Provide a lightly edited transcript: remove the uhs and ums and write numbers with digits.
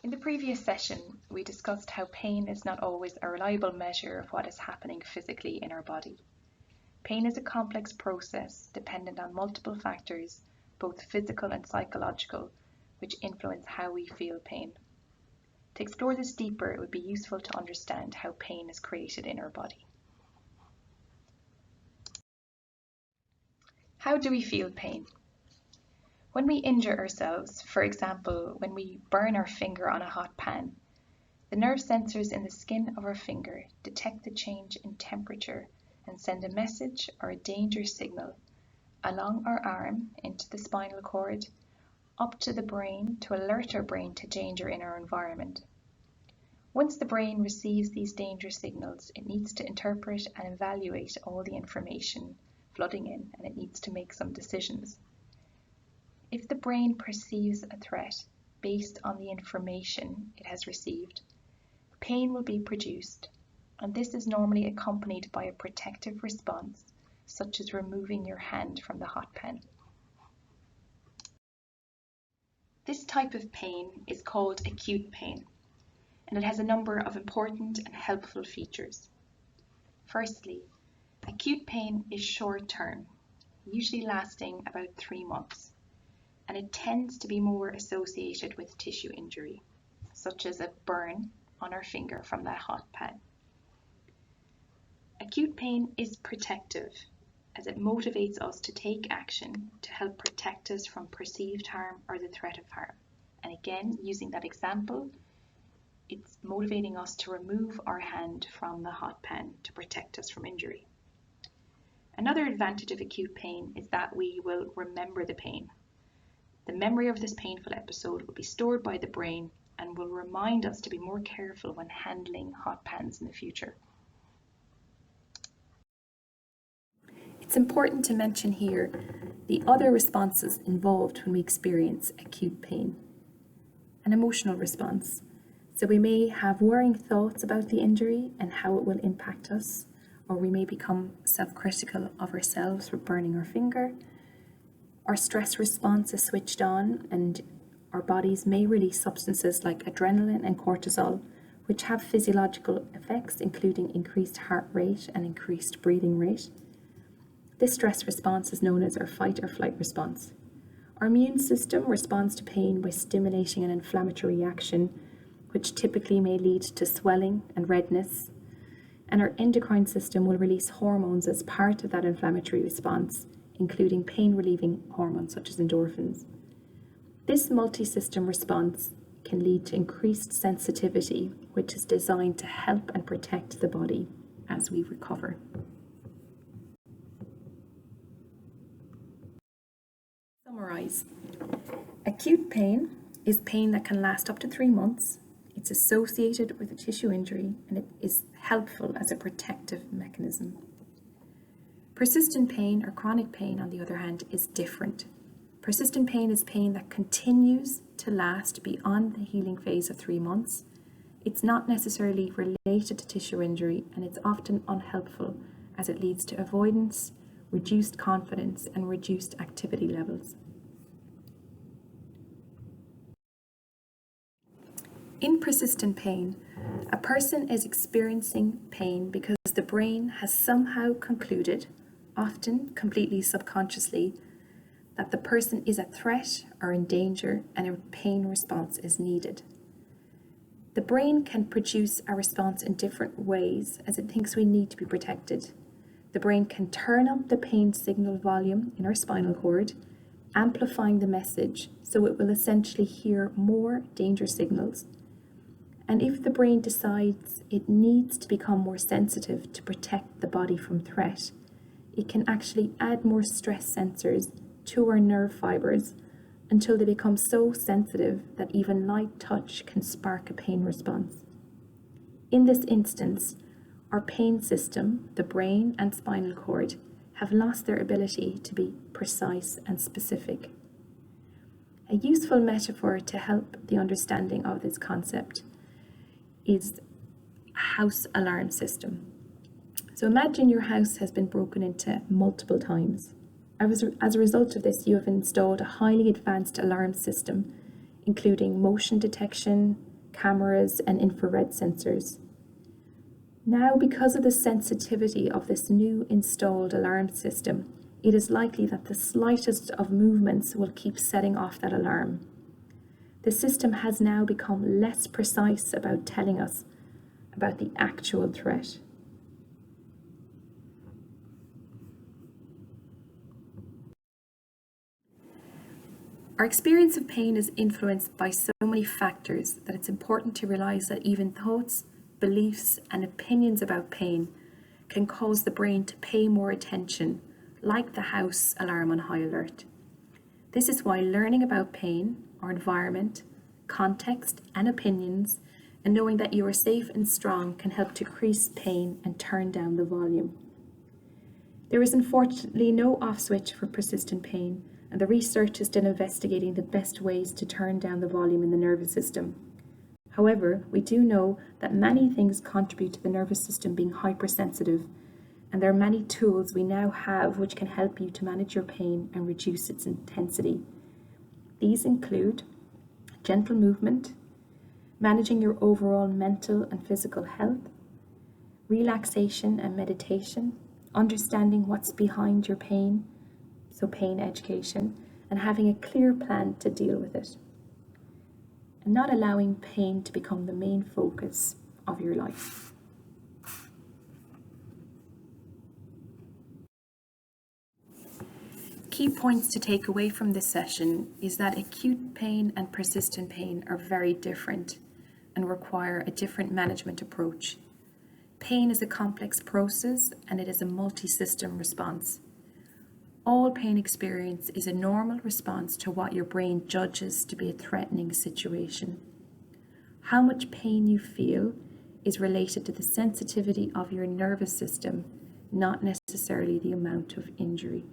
In the previous session, we discussed how pain is not always a reliable measure of what is happening physically in our body. Pain is a complex process dependent on multiple factors, both physical and psychological, which influence how we feel pain. To explore this deeper, it would be useful to understand how pain is created in our body. How do we feel pain? When we injure ourselves, for example, when we burn our finger on a hot pan, the nerve sensors in the skin of our finger detect the change in temperature and send a message or a danger signal along our arm into the spinal cord, up to the brain to alert our brain to danger in our environment. Once the brain receives these danger signals, it needs to interpret and evaluate all the information flooding in, and it needs to make some decisions. If the brain perceives a threat based on the information it has received, pain will be produced, and this is normally accompanied by a protective response, such as removing your hand from the hot pan. This type of pain is called acute pain, and it has a number of important and helpful features. Firstly, acute pain is short-term, usually lasting about 3 months, and it tends to be more associated with tissue injury, such as a burn on our finger from that hot pan. Acute pain is protective, as it motivates us to take action to help protect us from perceived harm or the threat of harm. And again, using that example, it's motivating us to remove our hand from the hot pan to protect us from injury. Another advantage of acute pain is that we will remember the pain. The memory of this painful episode will be stored by the brain and will remind us to be more careful when handling hot pans in the future. It's important to mention here the other responses involved when we experience acute pain. An emotional response. So we may have worrying thoughts about the injury and how it will impact us, or we may become self-critical of ourselves for burning our finger. Our stress response is switched on, and our bodies may release substances like adrenaline and cortisol, which have physiological effects, including increased heart rate and increased breathing rate. This stress response is known as our fight or flight response. Our immune system responds to pain by stimulating an inflammatory reaction, which typically may lead to swelling and redness. And our endocrine system will release hormones as part of that inflammatory response, including pain-relieving hormones such as endorphins. This multi-system response can lead to increased sensitivity, which is designed to help and protect the body as we recover. Summarize. Acute pain is pain that can last up to 3 months. It's associated with a tissue injury, and it is helpful as a protective mechanism. Persistent pain or chronic pain, on the other hand, is different. Persistent pain is pain that continues to last beyond the healing phase of 3 months. It's not necessarily related to tissue injury, and it's often unhelpful as it leads to avoidance, reduced confidence, and reduced activity levels. In persistent pain, a person is experiencing pain because the brain has somehow concluded, often completely subconsciously, that the person is a threat or in danger and a pain response is needed. The brain can produce a response in different ways as it thinks we need to be protected. The brain can turn up the pain signal volume in our spinal cord, amplifying the message so it will essentially hear more danger signals. And if the brain decides it needs to become more sensitive to protect the body from threat, it can actually add more stress sensors to our nerve fibers until they become so sensitive that even light touch can spark a pain response. In this instance, our pain system, the brain and spinal cord, have lost their ability to be precise and specific. A useful metaphor to help the understanding of this concept is a house alarm system. So imagine your house has been broken into multiple times. As a result of this, you have installed a highly advanced alarm system, including motion detection, cameras, and infrared sensors. Now, because of the sensitivity of this new installed alarm system, it is likely that the slightest of movements will keep setting off that alarm. The system has now become less precise about telling us about the actual threat. Our experience of pain is influenced by so many factors that it's important to realize that even thoughts, beliefs, and opinions about pain can cause the brain to pay more attention, like the house alarm on high alert. This is why learning about pain, our environment, context, and opinions, and knowing that you are safe and strong can help decrease pain and turn down the volume. There is unfortunately no off switch for persistent pain, and the research is still investigating the best ways to turn down the volume in the nervous system. However, we do know that many things contribute to the nervous system being hypersensitive, and there are many tools we now have which can help you to manage your pain and reduce its intensity. These include gentle movement, managing your overall mental and physical health, relaxation and meditation, understanding what's behind your pain, so pain education, and having a clear plan to deal with it, and not allowing pain to become the main focus of your life. Key points to take away from this session is that acute pain and persistent pain are very different and require a different management approach. Pain is a complex process and it is a multi-system response. All pain experience is a normal response to what your brain judges to be a threatening situation. How much pain you feel is related to the sensitivity of your nervous system, not necessarily the amount of injury.